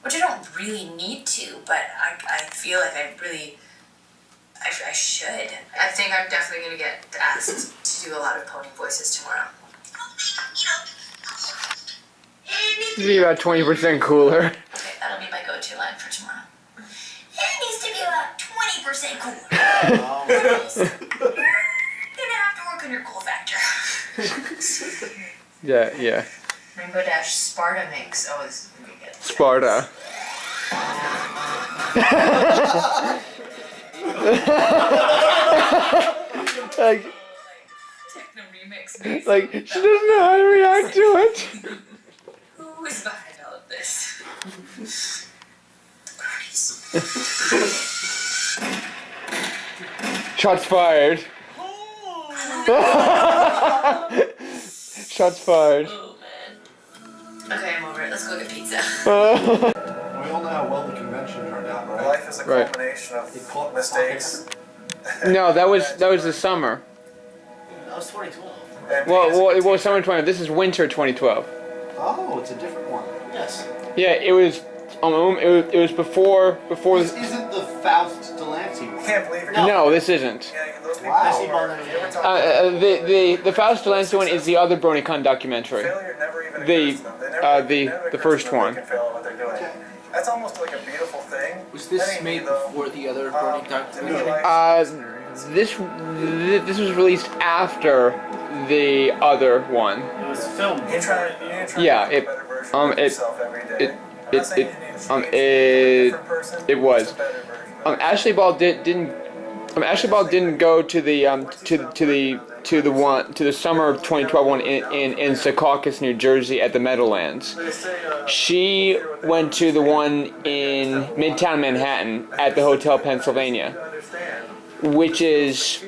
which I don't really need to, but I feel like I should. I think I'm definitely gonna get asked to do a lot of pony voices tomorrow. To be about 20% cooler. Okay, that'll be my go-to line for tomorrow. It needs to be about 20% cooler. Girls, you're gonna have to work on your cool factor. Yeah. Rainbow Dash Sparta mix. Oh, this is gonna be good. Sparta. like, Techno remix mix. like she doesn't know how to react to it. Who is behind all of this? Shots fired. Shots fired. Oh man. Okay, I'm over it. Let's go get pizza. We all know how well the convention turned out, right? Life is a culmination of mistakes. No, that was the summer. That was 2012. Well, it was summer 2012. This is winter 2012. Oh, it's a different one. Yes. Yeah, it was before. This isn't the Faust Delancey one. I can't believe it. No, this isn't. Yeah, those people Wow. The Faust Delancey one is the other BronyCon documentary. failure never even occurs to them. They never the first occurs to them one. they can fail at what they're doing. That's almost like a beautiful thing. Was this That ain't made me, though. before the other Brony documentary? This was released after the other one. It was filmed. You try to Yeah, make a better version of yourself every day. I'm not saying you need to change. You're a different person, it was. just a better version of Ashley Ball didn't go to the summer of 2012 one in Secaucus, New Jersey at the Meadowlands. She went to the one in Midtown Manhattan at the Hotel Pennsylvania, which is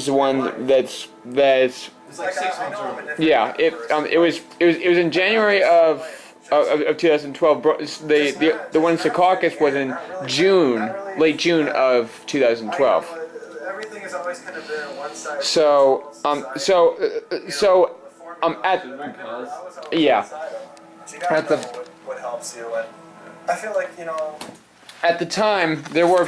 the one that's It's like 6 months early. yeah. It was in January of 2012. The one in Secaucus was in late June of 2012. Everything has always kind of been a one-sided. At the what helps you, and I feel like at the time there were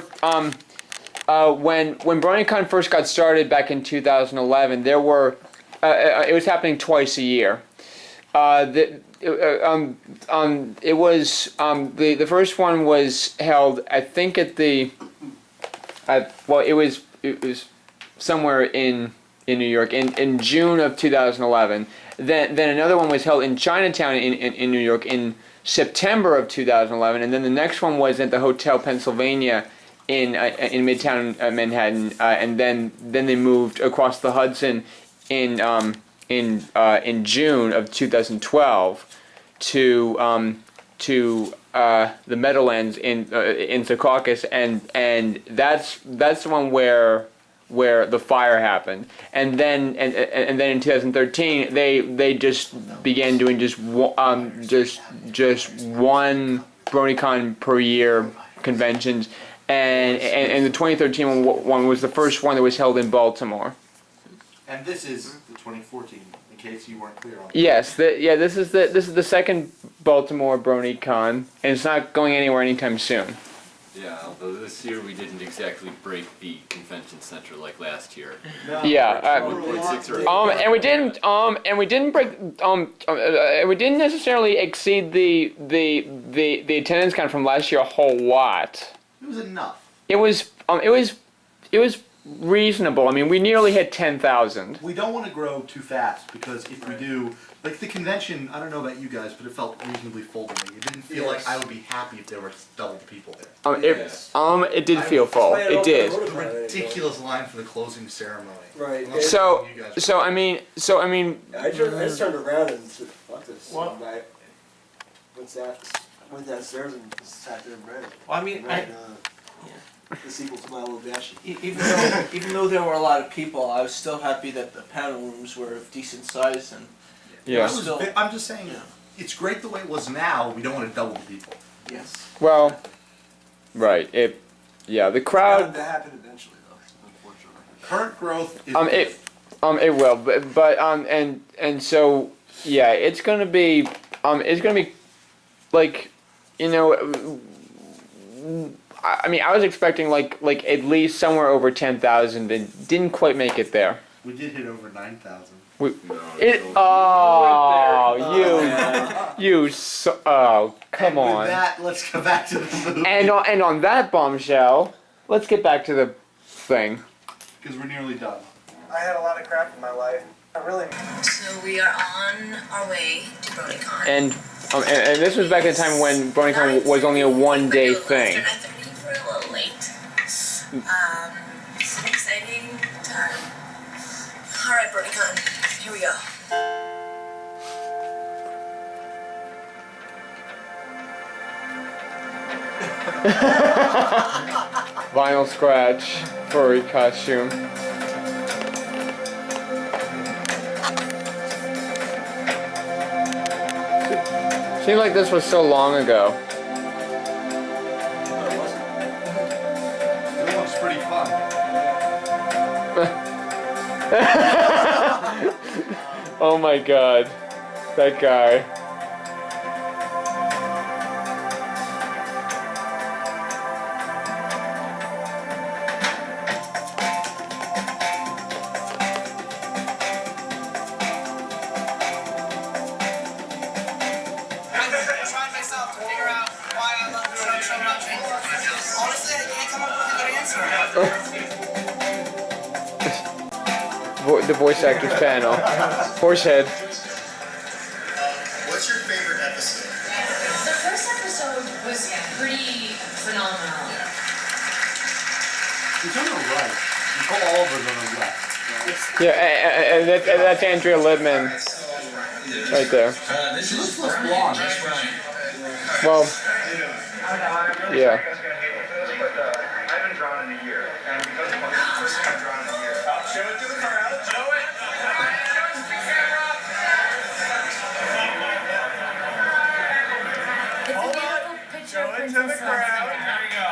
when BronyCon first got started back in 2011, there were it was happening twice a year. It was the first one was held, I think, it was somewhere in New York in June of 2011. Then another one was held in Chinatown in New York in September of 2011, and then the next one was at the Hotel Pennsylvania in Midtown Manhattan, and then they moved across the Hudson in June of 2012 to the Meadowlands in Secaucus, and that's the one where the fire happened, and then in 2013 they just began doing just one BronyCon per year conventions, and the 2013 one was the first one that was held in Baltimore. And this is the 2014, in case you weren't clear on that. Yes, this is the second Baltimore BronyCon, and it's not going anywhere anytime soon. Yeah, although this year we didn't exactly break the convention center like last year. No. Yeah, 1.6 or 8. and we didn't necessarily exceed the attendance count from last year a whole lot. It was enough. It was reasonable. I mean, we nearly hit 10,000. We don't want to grow too fast, because if we do, like the convention, I don't know about you guys, but it felt reasonably full to me. It didn't feel like I would be happy if there were double the people there. It did feel full. It did. The ridiculous line for the closing ceremony. right. I'm not So saying you guys so I mean I just turned around and said, fuck this. What? And I went downstairs and sat there and read it. Well, I mean, Read, the sequel to My Little Dashie. even though there were a lot of people, I was still happy that the panel rooms were of decent size and yeah. I'm just saying, Yeah. it's great the way it was now. We don't want to double the people. yes. Well, right. The crowd. That happened eventually, though, unfortunately. Current growth is It will, but and so yeah, it's gonna be like you know, I mean, I was expecting like at least somewhere over 10,000, and didn't quite make it there. We did hit over 9,000. Come on. With that, let's go back to the movie. And on that bombshell, let's get back to the thing. Because we're nearly done. I had a lot of crap in my life. I really. So we are on our way to BronyCon. And this was back at the time when BronyCon was only a one-day thing. 9:30, we're a little late. It's an exciting time. All right, BronyCon, here we go. Vinyl scratch, furry costume. Seems like this was so long ago. It looks pretty fun. Oh my god. That guy. The voice actors panel. Horsehead. What's your favorite episode? The first episode was pretty phenomenal. He's on the right. Nicole Oliver's on the left. Yeah, and that's Andrea Libman right there. She looks less blonde. Well, yeah. I haven't drawn in a year, and because it's the first time I've drawn in a year. Show it to the crowd. Show it. It's a beautiful picture Show of it to Princess the crowd. Leia. There we go.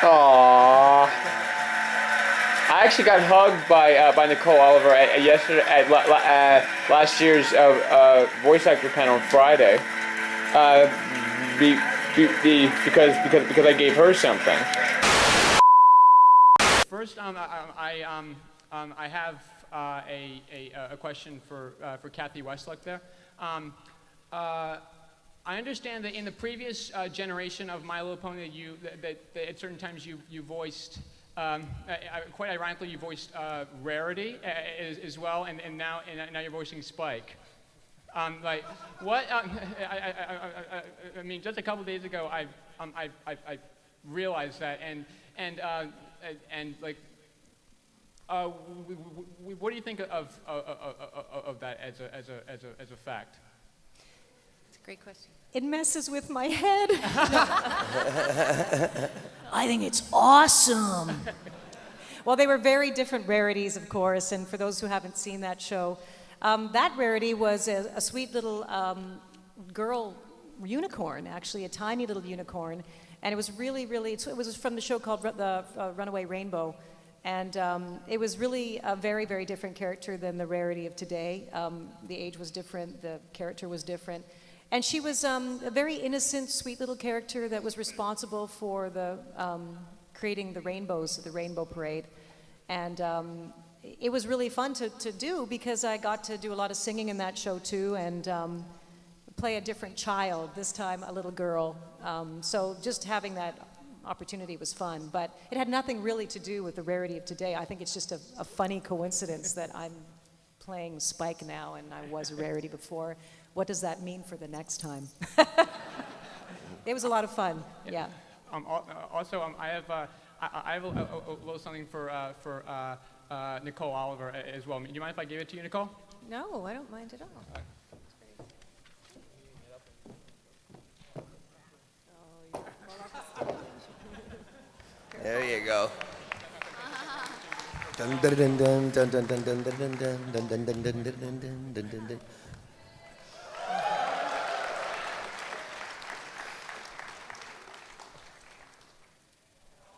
Aww. I actually got hugged by Nicole Oliver at last year's voice actor panel on Friday. Because I gave her something. First, I have a question for Cathy WESELUCK there. I understand that in the previous generation of My Little Pony, that at certain times you voiced, quite ironically, you voiced Rarity as well, and now you're voicing Spike. Like what? I mean, just a couple days ago, I realized that, and like, what do you think of that as a fact? Great question. It messes with my head. I think it's awesome. Well, they were very different rarities, of course, and for those who haven't seen that show, that Rarity was a sweet little girl unicorn, actually, a tiny little unicorn, and it was really, it was from the show called the Runaway Rainbow, and it was really a very, very different character than the Rarity of today. The age was different, the character was different. And she was a very innocent, sweet little character that was responsible for the creating the rainbows, the Rainbow Parade. And it was really fun to do because I got to do a lot of singing in that show too and play a different child, this time a little girl. So just having that opportunity was fun. But it had nothing really to do with the Rarity of today. I think it's just a funny coincidence that I'm playing Spike now and I was a Rarity before. What does that mean for the next time? It was a lot of fun. Yeah. Also, I have a little something for Nicole Oliver as well. Do you mind if I give it to you, Nicole? No, I don't mind at all. There you go. Dun dun dun dun dun dun dun dun dun dun dun dun dun dun dun dun dun dun dun.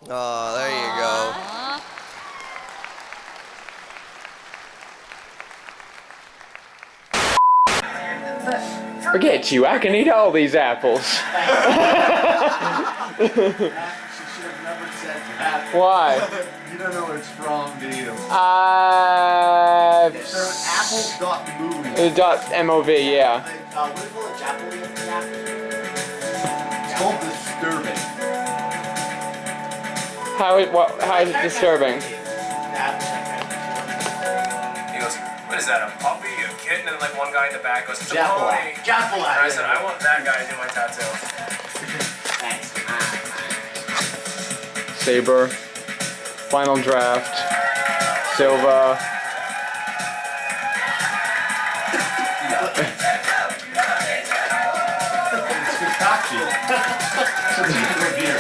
Oh, there you go. Forget you, I can eat all these apples. She should have never said that. Why? You don't know where it's from, do you? It's It's apple.movie. .mov, yeah. What do you call it? Japanese? It's called Disturbing. How is it disturbing? He goes, what is that, a puppy, a kitten? And like one guy in the back goes, it's a pony. And I said, I want that guy to do my tattoo. Saber. Final draft. Silva. It's Hitachi. It's a beer.